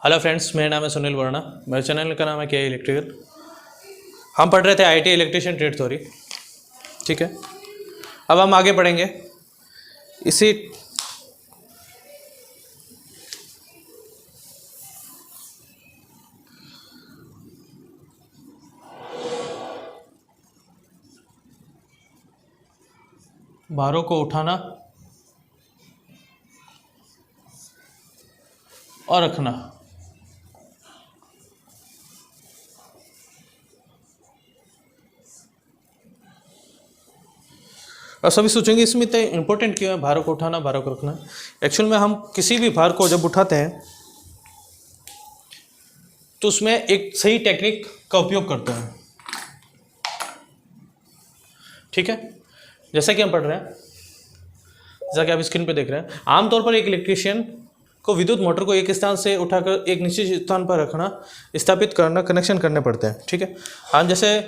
Hello friends, मेरा नाम है सुनील वर्मा। मेरे चैनल का नाम है के इलेक्ट्रिकल। हम पढ़ रहे थे आईटी इलेक्ट्रिशियन ट्रेड थ्योरी। ठीक है, अब हम आगे पढ़ेंगे इसी भारों को उठाना और रखना। और सभी सोचेंगे इसमें इतना इंपॉर्टेंट क्यों है भारों को उठाना, भारों को रखना। एक्चुअल में हम किसी भी भार को जब उठाते हैं तो उसमें एक सही टेक्निक का उपयोग करते हैं। ठीक है, जैसा कि हम पढ़ रहे हैं, जैसा कि आप स्क्रीन पे देख रहे हैं, आमतौर पर एक इलेक्ट्रिशियन को विद्युत मोटर को एक स्थान से उठाकर एक निश्चित स्थान पर रखना, स्थापित करना, कनेक्शन करने पड़ते हैं। ठीक है, हम जैसे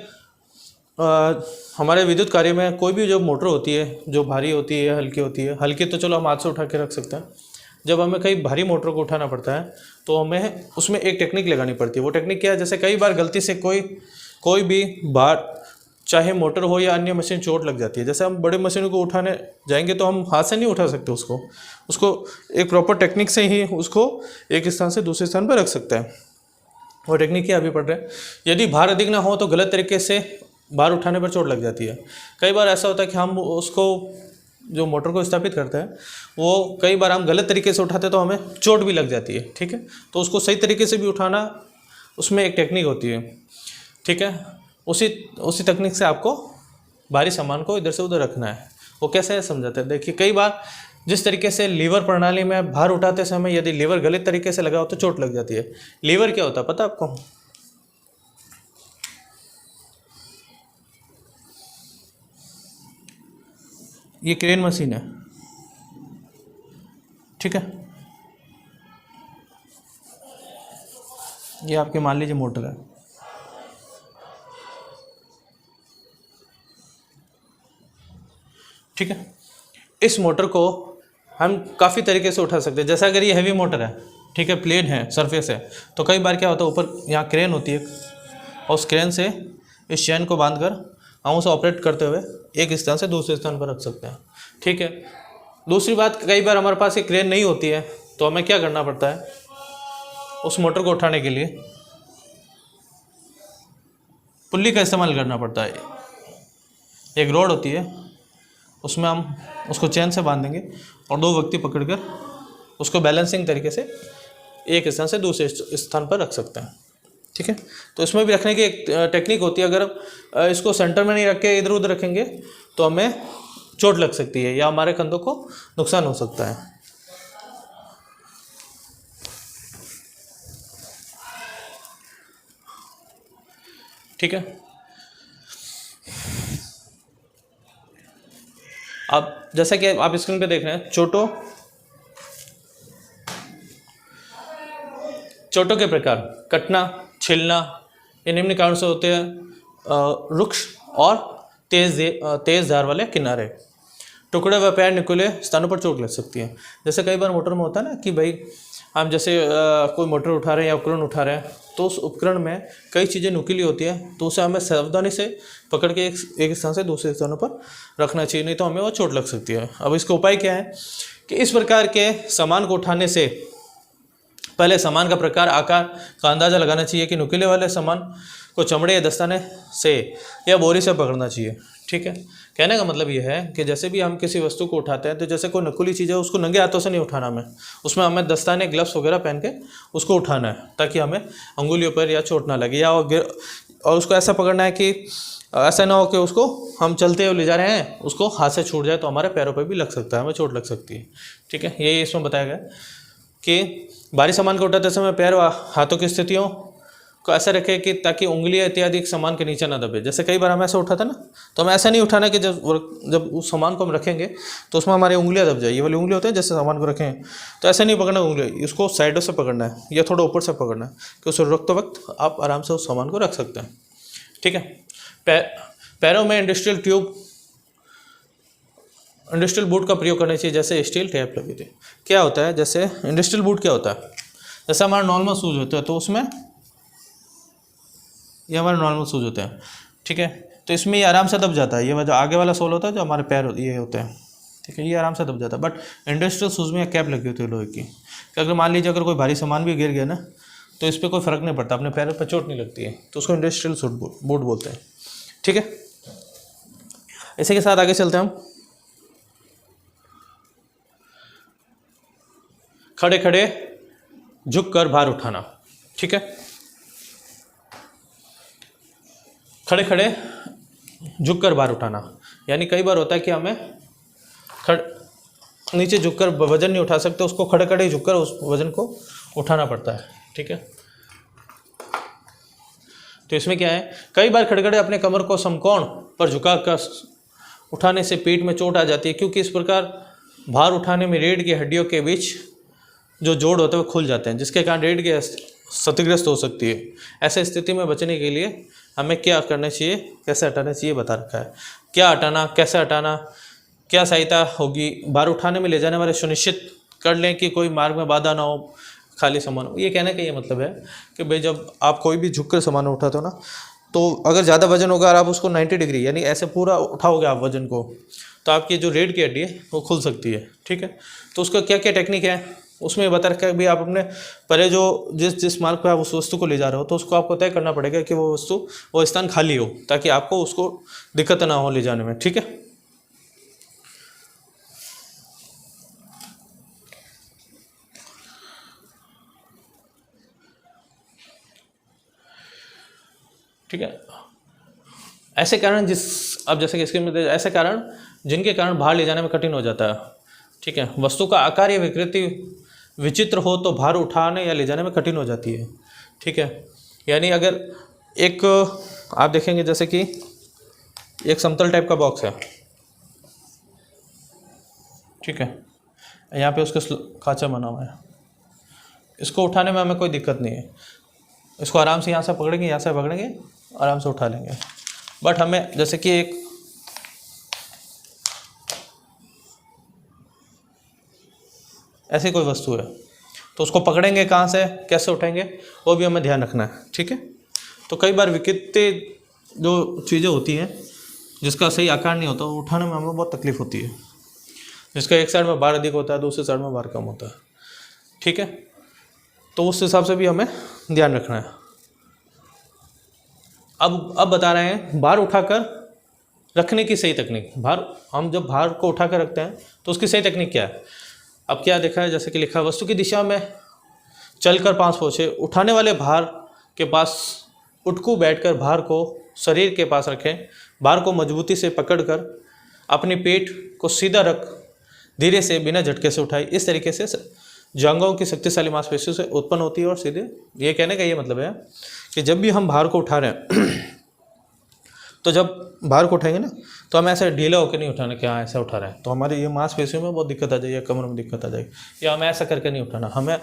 हमारे विद्युत कार्य में कोई भी जो मोटर होती है, जो भारी होती है, हल्की होती है। हल्की तो चलो हम हाथ से उठा के रख सकते हैं। जब हमें कई भारी मोटर को उठाना पड़ता है तो हमें उसमें एक टेक्निक लगानी पड़ती है। वो टेक्निक क्या है? जैसे कई बार गलती से कोई भी भार, चाहे मोटर हो या अन्य मशीन, चोट लग जाती है। जैसे हम बड़े मशीनों को उठाने जाएंगे तो हम हाथ से नहीं उठा सकते उसको एक प्रॉपर टेक्निक से ही उसको एक स्थान से दूसरे स्थान पर रख सकते हैं। वो टेक्निक क्या अभी पढ़ रहे हैं। यदि भार अधिक ना हो तो गलत तरीके से भार उठाने पर चोट लग जाती है। कई बार ऐसा होता है कि हम उसको, जो मोटर को स्थापित करते हैं, वो कई बार हम गलत तरीके से उठाते हैं तो हमें चोट भी लग जाती है। ठीक है, तो उसको सही तरीके से भी उठाना, उसमें एक टेक्निक होती है। ठीक है, उसी तकनीक से आपको भारी सामान को इधर से उधर रखना है। वो कैसे है समझाते हैं। देखिए, कई बार जिस तरीके से लीवर प्रणाली में भार उठाते समय यदि लीवर गलत तरीके से लगा हो तो चोट लग जाती है। लीवर क्या होता है पता आपको? ये क्रेन मशीन है। ठीक है, ये आपके मान लीजिए मोटर है। ठीक है, इस मोटर को हम काफ़ी तरीके से उठा सकते हैं। जैसे अगर ये हैवी मोटर है, ठीक है, प्लेन है, सरफेस है, तो कई बार क्या होता है, ऊपर यहाँ क्रेन होती है और उस क्रेन से इस चैन को बांधकर हम उसे ऑपरेट करते हुए एक स्थान से दूसरे स्थान पर रख सकते हैं। ठीक है, दूसरी बात, कई बार हमारे पास एक क्रेन नहीं होती है तो हमें क्या करना पड़ता है, उस मोटर को उठाने के लिए पुल्ली का इस्तेमाल करना पड़ता है। एक रोड होती है, उसमें हम उसको चैन से बांधेंगे और दो व्यक्ति पकड़कर उसको बैलेंसिंग तरीके से एक स्थान से दूसरे स्थान पर रख सकते हैं। ठीक है, तो इसमें भी रखने की एक टेक्निक होती है। अगर इसको सेंटर में नहीं रख के इधर उधर रखेंगे तो हमें चोट लग सकती है या हमारे कंधों को नुकसान हो सकता है। ठीक है, अब जैसा कि आप स्क्रीन पे देख रहे हैं, चोटों के प्रकार: कटना, छिलना, ये निम्न कारण से होते हैं। रुक्ष और तेज धार वाले किनारे, टुकड़े व पैर निकुले स्थानों पर चोट लग सकती है। जैसे कई बार मोटर में होता है ना कि भाई हम जैसे कोई मोटर उठा रहे हैं या उपकरण उठा रहे हैं तो उस उपकरण में कई चीज़ें नुकीली होती है, तो उसे हमें सावधानी से पकड़ के एक स्थान से दूसरे स्थानों पर रखना चाहिए, नहीं तो हमें वो चोट लग सकती है। अब इसका उपाय क्या है कि इस प्रकार के सामान को उठाने से पहले सामान का प्रकार, आकार का अंदाज़ा लगाना चाहिए कि नुकीले वाले सामान को चमड़े या दस्ताने से या बोरी से पकड़ना चाहिए। ठीक है, कहने का मतलब ये है कि जैसे भी हम किसी वस्तु को उठाते हैं तो जैसे कोई नकुली चीज़ है उसको नंगे हाथों से नहीं उठाना हमें, उसमें हमें दस्ताने, ग्लव्स वगैरह पहन के उसको उठाना है ताकि हमें अंगुलियों पर या चोट ना लगे, या और उसको ऐसा पकड़ना है कि ऐसा ना हो कि उसको हम चलते हुए ले जा रहे हैं, उसको हाथ से छूट जाए तो हमारे पैरों पर भी लग सकता है, हमें चोट लग सकती है। ठीक है, यही इसमें बताया गया कि भारी सामान को उठाते समय पैर व हाथों की स्थितियों को ऐसा रखें कि ताकि उंगलियां इत्यादि सामान के नीचे ना दबे। जैसे कई बार हम ऐसा उठाते ना, तो हमें ऐसा नहीं उठाना कि जब उस सामान को हम रखेंगे तो उसमें हमारी उंगलियां दब जाए। ये वाली उंगली होती है, जैसे सामान को रखें तो ऐसा नहीं पकड़ना उंगली, इसको साइडों से पकड़ना है या थोड़ा ऊपर से पकड़ना है कि उसे रखते वक्त आप आराम से उस सामान को रख सकते हैं। ठीक है, पैरों में इंडस्ट्रियल बूट का प्रयोग करना चाहिए, जैसे स्टील टेप लगी थी। क्या होता है, जैसे इंडस्ट्रियल बूट क्या होता है, जैसे हमारा नॉर्मल शूज होता है तो उसमें ये हमारे नॉर्मल शूज होते हैं, ठीक है। तो इसमें ये आराम से दब जाता है, ये जो आगे वाला सोल होता है जो हमारे पैर ये होते हैं, ठीक है, ये आराम से दब जाता है। बट इंडस्ट्रियल शूज़ में कैप लगी होती है लोहे की, कि अगर मान लीजिए अगर कोई भारी सामान भी गिर गया ना तो इस पर कोई फ़र्क नहीं पड़ता, अपने पैरों पर चोट नहीं लगती है, तो उसको इंडस्ट्रियल शूज बूट बोलते हैं, ठीक है। इसी के साथ आगे चलते हैं हम। खड़े खड़े झुक कर भार उठाना, ठीक है। खड़े खड़े झुक कर भार उठाना, यानी कई बार होता है कि हमें नीचे झुककर वजन नहीं उठा सकते, उसको खड़े खड़े झुककर उस वजन को उठाना पड़ता है, ठीक है। तो इसमें क्या है, कई बार खड़े खड़े अपने कमर को समकोण पर झुकाकर उठाने से पीठ में चोट आ जाती है, क्योंकि इस प्रकार भार उठाने में रीढ़ की हड्डियों के बीच जो जोड़ होते हैं वो खुल जाते हैं, जिसके कारण रीढ़ की क्षतिग्रस्त हो सकती है। ऐसे स्थिति में बचने के लिए हमें क्या करना चाहिए, कैसे हटाना चाहिए बता रखा है। क्या हटाना, कैसे हटाना, क्या सहायता होगी, भार उठाने में ले जाने वाले सुनिश्चित कर लें कि कोई मार्ग में बाधा ना हो, खाली सामान हो। ये कहने का ये मतलब है कि भाई जब आप कोई भी झुक कर सामान उठाते हो ना, तो अगर ज़्यादा वजन होगा और आप उसको 90 डिग्री यानी ऐसे पूरा उठाओगे आप वजन को, तो आपकी जो रीढ़ की हड्डी है वो खुल सकती है, ठीक है। तो उसका क्या क्या टेक्निक है उसमें बता रखा है। भी आप अपने पहले जो जिस मार्ग पे आप उस वस्तु को ले जा रहे हो, तो उसको आपको तय करना पड़ेगा कि वो वस्तु वो स्थान खाली हो, ताकि आपको उसको दिक्कत ना हो ले जाने में, ठीक है। ठीक है, ऐसे कारण अब जैसे कि स्क्रीन में ऐसे कारण जिनके कारण भार ले जाने में कठिन हो जाता है, ठीक है। वस्तु का आकार या विकृति विचित्र हो तो भार उठाने या ले जाने में कठिन हो जाती है, ठीक है। यानी अगर एक आप देखेंगे जैसे कि एक समतल टाइप का बॉक्स है, ठीक है, यहाँ पे उसका खांचा बना हुआ है, इसको उठाने में हमें कोई दिक्कत नहीं है, इसको आराम से यहाँ से पकड़ेंगे, यहाँ से पकड़ेंगे, आराम से उठा लेंगे। बट हमें जैसे कि एक ऐसी कोई वस्तु है तो उसको पकड़ेंगे कहाँ से, कैसे उठाएंगे, वो भी हमें ध्यान रखना है, ठीक है। तो कई बार विकृत जो चीज़ें होती हैं जिसका सही आकार नहीं होता, उठाने में हमें बहुत तकलीफ होती है, जिसका एक साइड में भार अधिक होता है, दूसरी साइड में भार कम होता है, ठीक है। तो उस हिसाब से भी हमें ध्यान रखना है। अब बता रहे हैं भार उठाकर रखने की सही तकनीक। हम जब भार को उठाकर रखते हैं तो उसकी सही तकनीक क्या है। अब क्या देखा है, जैसे कि लिखा है, वस्तु की दिशा में चलकर 5 पोछे उठाने वाले भार के पास उठकू बैठकर भार को शरीर के पास रखें, भार को मजबूती से पकड़कर अपनी पीठ को सीधा रख धीरे से बिना झटके से उठाई। इस तरीके से जांघों की शक्तिशाली मांसपेशियों से उत्पन्न होती है। और सीधे ये कहने का ये मतलब है कि जब भी हम भार को उठा रहे हैं तो जब भार को उठाएंगे ना तो हम ऐसे ढीला होकर नहीं उठाना कि हाँ ऐसा उठा रहे हैं, तो हमारे ये मांसपेशियों में बहुत दिक्कत आ जाएगी या कमर में दिक्कत आ जाएगी। या हमें ऐसा करके नहीं उठाना, हमें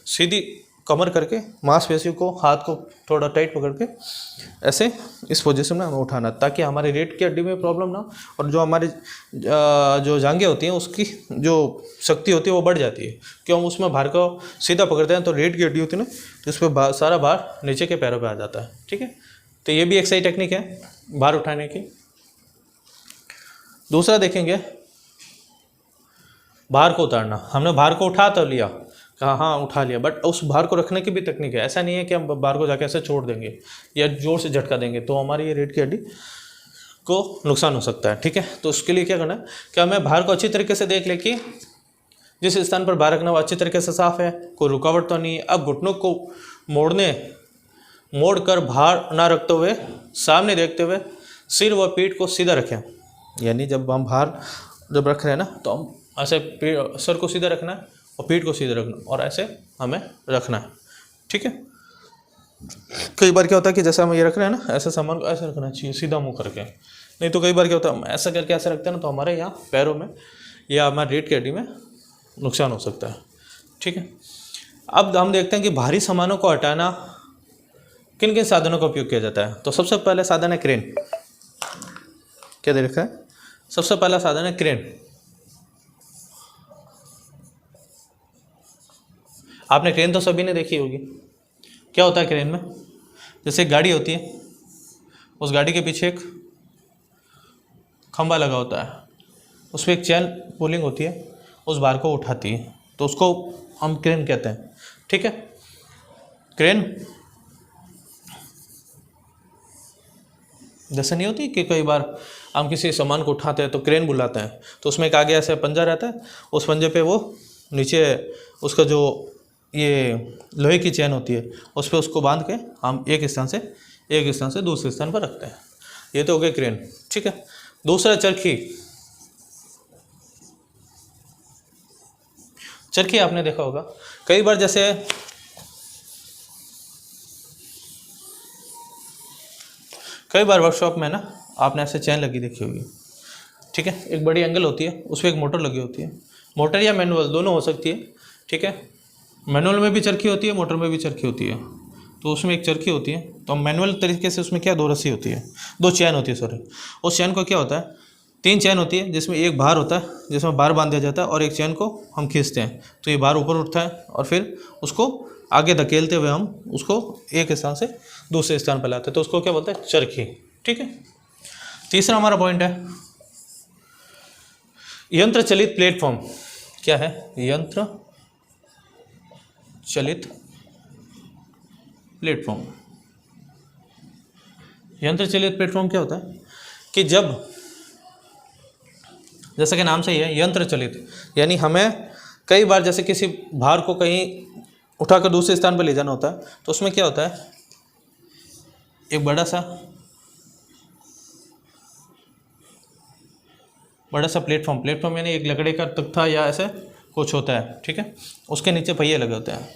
सीधी कमर करके मांसपेशियों को हाथ को थोड़ा टाइट पकड़ के ऐसे इस पोजीशन में हमें उठाना, ताकि हमारी रीढ़ की हड्डी में प्रॉब्लम ना हो और जो हमारी जो जांघें होती हैं उसकी जो शक्ति होती है वो बढ़ जाती है। क्यों, हम उसमें भार को सीधा पकड़ते हैं तो रीढ़ की हड्डी होती है ना, तो इस पर सारा भार नीचे के पैरों पर आ जाता है, ठीक है। तो ये भी एक सही टेक्निक है भार उठाने की। दूसरा देखेंगे भार को उतारना। हमने भार को उठा तो लिया, कहा हाँ उठा लिया, बट उस भार को रखने की भी तकनीक है। ऐसा नहीं है कि हम भार को जाके ऐसे छोड़ देंगे या जोर से झटका देंगे तो हमारी ये रीढ़ की हड्डी को नुकसान हो सकता है, ठीक है। तो उसके लिए क्या करना है कि हमें भार को अच्छी तरीके से देख ले कि जिस स्थान पर भार रखना वो अच्छी तरीके से साफ है, कोई रुकावट तो नहीं है। अब घुटनों को मोड़ कर भार ना रखते हुए सामने देखते हुए सिर व पीठ को सीधा रखें। यानी जब हम भार जब रख रहे हैं ना तो हम ऐसे सर को सीधा रखना है और पीठ को सीधा रखना और ऐसे हमें रखना है, ठीक है। कई बार क्या होता है कि जैसे हम ये रख रहे हैं ना, ऐसे सामान को ऐसे रखना चाहिए सीधा मुंह करके, नहीं तो कई बार क्या होता है हम ऐसा करके ऐसे रखते हैं ना तो हमारे यहाँ पैरों में या हमारे रीढ़ की हड्डी में नुकसान हो सकता है, ठीक है। अब हम देखते हैं कि भारी सामानों को हटाना किन किन साधनों का उपयोग किया जाता है। तो सबसे पहले साधन है क्रेन। क्या दे रखा है, सबसे पहला साधन है क्रेन। आपने क्रेन तो सभी ने देखी होगी। क्या होता है क्रेन में, जैसे एक गाड़ी होती है, उस गाड़ी के पीछे एक खंभा लगा होता है, उस पर एक चैन पुलिंग होती है, उस बार को उठाती है, तो उसको हम क्रेन कहते हैं। ठीक है, क्रेन जैसे नहीं होती कि कई बार हम किसी सामान को उठाते हैं तो क्रेन बुलाते हैं, तो उसमें एक आगे ऐसे पंजा रहता है, उस पंजे पे वो नीचे उसका जो ये लोहे की चैन होती है उस पर उसको बांध के हम एक स्थान से दूसरे स्थान पर रखते हैं। ये तो हो गया क्रेन। ठीक है, दूसरा चरखी। चरखी आपने देखा होगा कई बार, जैसे कई बार वर्कशॉप में ना आपने ऐसे चैन लगी देखी होगी। ठीक है, एक बड़ी एंगल होती है, उस पर एक मोटर लगी होती है, मोटर या मैनुअल दोनों हो सकती है। ठीक है, मैनुअल में भी चरखी होती है, मोटर में भी चरखी होती है। तो उसमें एक चरखी होती है, तो मैनुअल तरीके से उसमें क्या दो रस्सी होती है, दो चैन होती है सॉरी। उस चैन को क्या होता है, तीन चैन होती है, जिसमें एक बार होता है जिसमें बार बांध दिया जाता है, और एक चैन को हम खींचते हैं तो ये बार ऊपर उठता है, और फिर उसको आगे धकेलते हुए हम उसको एक स्थान से दूसरे स्थान पर लाते हैं, तो उसको क्या बोलते हैं, चरखी। ठीक है, तीसरा हमारा पॉइंट है यंत्र चलित प्लेटफॉर्म। क्या है, यंत्र चलित प्लेटफॉर्म। यंत्र चलित प्लेटफॉर्म क्या होता है कि जब, जैसा कि नाम से ही है यंत्र चलित, यानी हमें कई बार जैसे किसी भार को कहीं उठाकर दूसरे स्थान पर ले जाना होता है, तो उसमें क्या होता है, एक बड़ा सा प्लेटफॉर्म यानी एक लकड़ी का तख्ता या ऐसे कुछ होता है। ठीक है, उसके नीचे पहिए लगे होते हैं।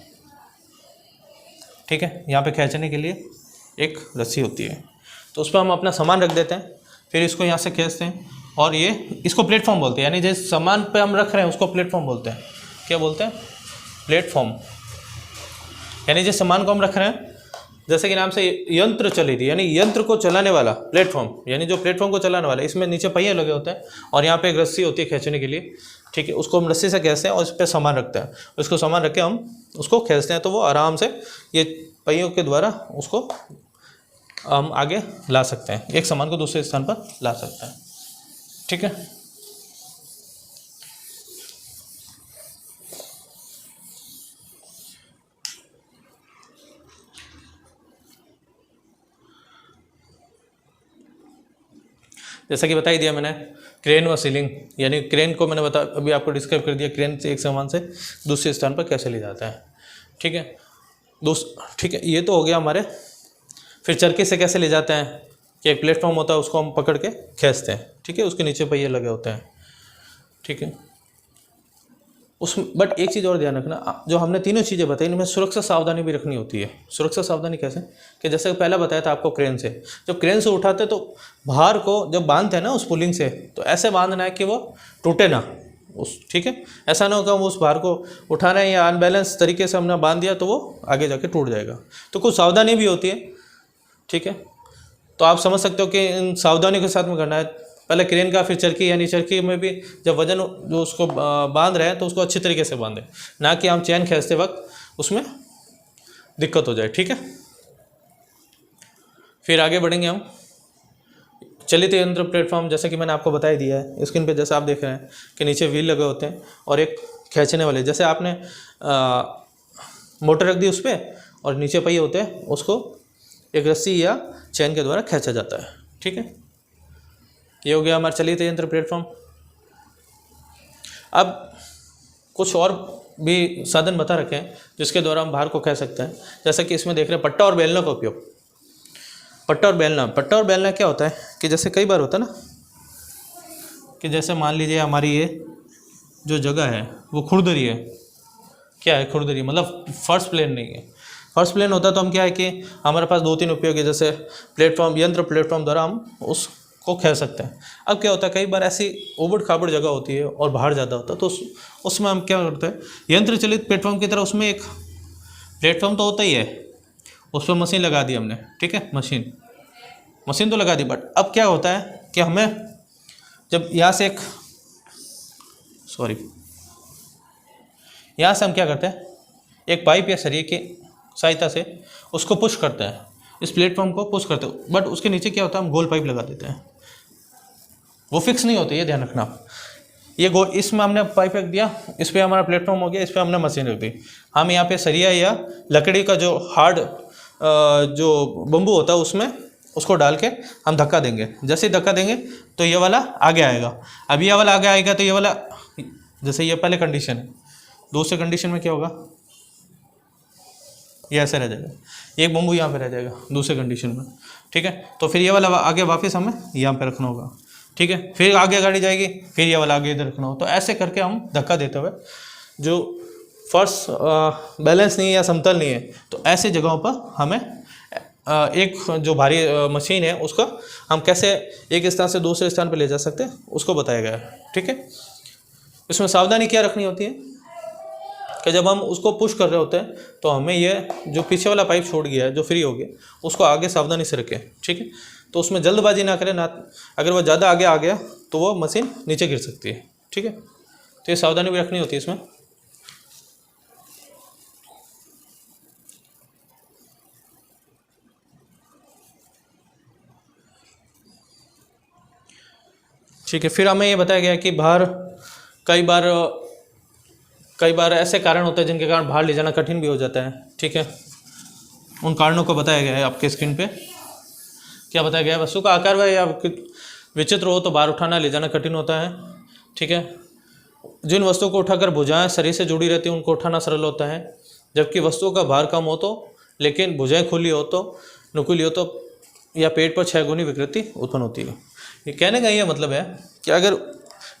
ठीक है, यहाँ पे खींचने के लिए एक रस्सी होती है, तो उस पर हम अपना सामान रख देते हैं, फिर इसको यहाँ से खींचते हैं, और ये इसको प्लेटफॉर्म बोलते हैं, यानी जिस सामान पे हम रख रहे हैं उसको प्लेटफॉर्म बोलते हैं। क्या बोलते हैं, प्लेटफॉर्म। यानी जिस सामान को हम रख रहे हैं, जैसे कि नाम से यंत्र चलित, यानी यंत्र को चलाने वाला प्लेटफॉर्म, यानी जो प्लेटफॉर्म को चलाने वाला, इसमें नीचे पहिए लगे होते हैं और यहाँ पे एक रस्सी होती है खींचने के लिए। ठीक है, उसको हम रस्सी से खींचते हैं और इस पर सामान रखते हैं, उसको सामान रख के हम उसको खींचते हैं, तो वो आराम से ये पहियों के द्वारा उसको हम आगे ला सकते हैं, एक सामान को दूसरे स्थान पर ला सकते हैं। ठीक है, जैसा कि बता ही दिया मैंने, क्रेन व सीलिंग, यानी क्रेन को मैंने अभी आपको डिस्क्राइब कर दिया, क्रेन से एक सामान से दूसरे स्थान पर कैसे ले जाता है। ठीक है, ठीक है, ये तो हो गया हमारे। फिर चरखी से कैसे ले जाते हैं कि एक प्लेटफॉर्म होता है, उसको हम पकड़ के खींचते हैं। ठीक है, उसके नीचे पहिए लगे होते हैं। ठीक है, बट एक चीज़ और ध्यान रखना, जो हमने तीनों चीज़ें बताई इनमें सुरक्षा सावधानी भी रखनी होती है। सुरक्षा सावधानी कैसे, कि जैसे पहला बताया था आपको क्रेन से, जब क्रेन से उठाते तो भार को जब बांधते हैं ना उस पुलिंग से, तो ऐसे बांधना है कि वो टूटे ना उस। ठीक है, ऐसा ना हो कि हम उस भार को उठा रहे हैं या अनबैलेंस तरीके से हमने बांध दिया तो वो आगे जाके टूट जाएगा, तो कुछ सावधानी भी होती है। ठीक है, तो आप समझ सकते हो कि इन सावधानियों के साथ में करना है। पहले क्रेन का, फिर चरखी, यानी चरखी में भी जब वजन जो उसको बांध रहे हैं तो उसको अच्छी तरीके से बांधें, ना कि हम चैन खींचते वक्त उसमें दिक्कत हो जाए। ठीक है, फिर आगे बढ़ेंगे हम। चलित यंत्र प्लेटफॉर्म, जैसे कि मैंने आपको बता ही दिया है स्क्रीन पे, जैसे आप देख रहे हैं कि नीचे व्हील लगे होते हैं और एक खींचने वाले, जैसे आपने मोटर रख दी उस पर और नीचे पहिए होते हैं, उसको एक रस्सी या चैन के द्वारा खींचा जाता है। ठीक है, ये हो गया हमारा चलित यंत्र प्लेटफॉर्म। अब कुछ और भी साधन बता रखे हैं जिसके द्वारा हम भार को खींच सकते हैं, जैसे कि इसमें देख रहे हैं पट्टा और बेलना का उपयोग। पट्टा और बेलना क्या होता है कि जैसे कई बार होता है ना कि जैसे मान लीजिए हमारी ये जो जगह है वो खुरदरी है। क्या है खुरदरी, मतलब फर्स्ट प्लेन नहीं है। फर्स्ट प्लेन होता तो हम क्या है कि हमारे पास दो तीन उपयोग है, जैसे यंत्र प्लेटफॉर्म द्वारा हम उसको खींच सकते हैं। अब क्या होता है, कई बार ऐसी उबड़ खाबड़ जगह होती है और बाहर ज़्यादा होता है, तो उसमें हम क्या करते हैं, यंत्र चलित प्लेटफॉर्म की तरह उसमें एक प्लेटफॉर्म तो होता ही है, उस पर मशीन लगा दी हमने। ठीक है, मशीन तो लगा दी, बट अब क्या होता है कि हमें जब यहाँ से यहाँ से हम क्या करते हैं, एक पाइप या सरिये की सहायता से उसको पुश करते हैं, इस प्लेटफॉर्म को पुश करते हैं, बट उसके नीचे क्या होता है, हम गोल पाइप लगा देते हैं, वो फिक्स नहीं होती, ये ध्यान रखना। ये गोल, इसमें हमने पाइप रख दिया, इस पर हमारा प्लेटफॉर्म हो गया, इस पर हमने मशीन रख दी। हम यहाँ पे सरिया या लकड़ी का जो हार्ड जो बम्बू होता है उसमें उसको डाल के हम धक्का देंगे। जैसे ही धक्का देंगे तो ये वाला आगे आएगा। अब ये वाला आगे आएगा तो ये वाला, जैसे ये पहले कंडीशन है, दूसरे कंडीशन में क्या होगा, ये ऐसे रह जाएगा, एक बम्बू यहाँ पे रह जाएगा दूसरे कंडीशन में, ठीक है। तो फिर ये वाला आगे वापस हमें यहाँ पे रखना होगा, ठीक है। फिर आगे गाड़ी जाएगी, फिर ये वाला आगे इधर रखना हो। तो ऐसे करके हम धक्का देते हुए, जो फर्श बैलेंस नहीं है या समतल नहीं है, तो ऐसे जगहों पर हमें एक जो भारी मशीन है उसका हम कैसे एक स्थान से दूसरे स्थान पर ले जा सकते हैं उसको बताया गया है, ठीक है। इसमें सावधानी क्या रखनी होती है कि जब हम उसको पुश कर रहे होते हैं तो हमें ये जो पीछे वाला पाइप छोड़ गया है, जो फ्री हो गया, उसको आगे सावधानी से रखें, ठीक है। तो उसमें जल्दबाजी ना करें, ना अगर वो ज़्यादा आगे आ गया तो वो मशीन नीचे गिर सकती है, ठीक है। तो ये सावधानी भी रखनी होती है इसमें। ठीक है। फिर हमें ये बताया गया कि बाहर कई बार ऐसे कारण होते हैं जिनके कारण बाहर ले जाना कठिन भी हो जाता है, ठीक है। उन कारणों को बताया गया है आपके स्क्रीन पे। क्या बताया गया है, वस्तु का आकार या विचित्र हो तो बाहर उठाना ले जाना कठिन होता है, ठीक है। जिन वस्तुओं को उठाकर भुजाएं शरीर से जुड़ी रहती हैं उनको उठाना सरल होता है, जबकि वस्तुओं का भार कम हो तो लेकिन भुजाएं खुली हो तो नुकीली हो तो या पेट पर 6 गुनी विकृति उत्पन्न होती है। ये कहने का ये मतलब है कि अगर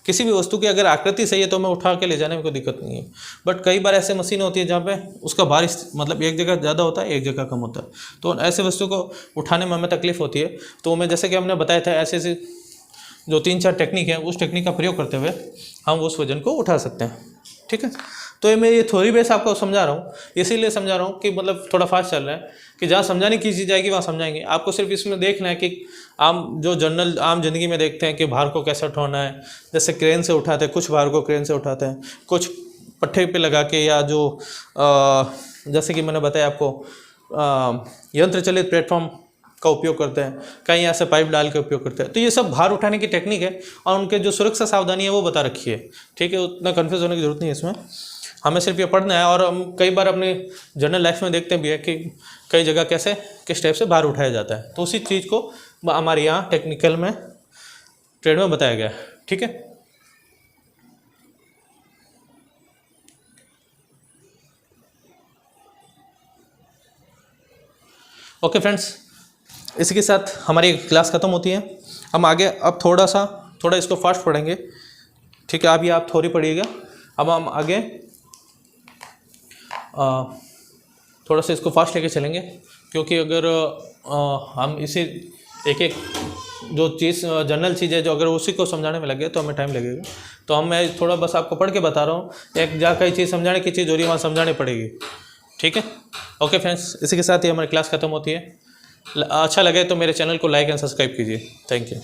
किसी भी वस्तु की अगर आकृति सही है तो हमें उठा के ले जाने में कोई दिक्कत नहीं है, बट कई बार ऐसे मशीन होती है जहाँ पे उसका भार मतलब एक जगह ज़्यादा होता है, एक जगह कम होता है, तो ऐसे वस्तु को उठाने में हमें तकलीफ होती है। तो हमें जैसे कि हमने बताया था, ऐसे ऐसे जो 3-4 टेक्निक है उस टेक्निक का प्रयोग करते हुए हम उस वजन को उठा सकते हैं, ठीक है। तो ये मैं ये थ्योरी बेस आपको समझा रहा हूँ, इसीलिए समझा रहा हूँ कि मतलब थोड़ा फास्ट चल रहा है कि जहाँ समझाने की चीज़ जाएगी वहाँ समझाएंगे। आपको सिर्फ इसमें देखना है कि आम ज़िंदगी में देखते हैं कि भार को कैसे उठाना है, जैसे क्रेन से उठाते हैं, कुछ भार को क्रेन से उठाते हैं, कुछ पट्टे पे लगा के, या जो जैसे कि मैंने बताया आपको यंत्र चलित प्लेटफॉर्म का उपयोग करते हैं, कहीं ऐसे पाइप डाल के उपयोग करते हैं। तो ये सब भार उठाने की टेक्निक है और उनके जो सुरक्षा सावधानी है वो बता रखी है, ठीक है। उतना कन्फ्यूज़ होने की जरूरत नहीं है इसमें, हमें सिर्फ ये पढ़ना है। और हम कई बार अपने जनरल लाइफ में देखते भी है कि कई जगह कैसे किस टाइप से भार उठाया जाता है, तो उसी चीज़ को हमारे यहाँ टेक्निकल में ट्रेड में बताया गया है, ठीक है। ओके फ्रेंड्स, इसी के साथ हमारी क्लास ख़त्म होती है। हम आगे अब थोड़ा इसको फास्ट पढ़ेंगे, ठीक है। अभी आप थोड़ी पढ़िएगा, अब हम आगे थोड़ा सा इसको फास्ट लेके चलेंगे, क्योंकि अगर हम इसे एक जो चीज़ जनरल चीज़ है जो अगर उसी को समझाने में लगे तो हमें टाइम लगेगा। तो मैं थोड़ा बस आपको पढ़ के बता रहा हूँ, एक जहाँ कई चीज़ समझाने की चीज़ हो रही है वहाँ समझानी पड़ेगी, ठीक है। ओके फ्रेंड्स, इसी के साथ ही हमारी क्लास ख़त्म होती है। अच्छा लगे तो मेरे चैनल को लाइक एंड सब्सक्राइब कीजिए। Thank you.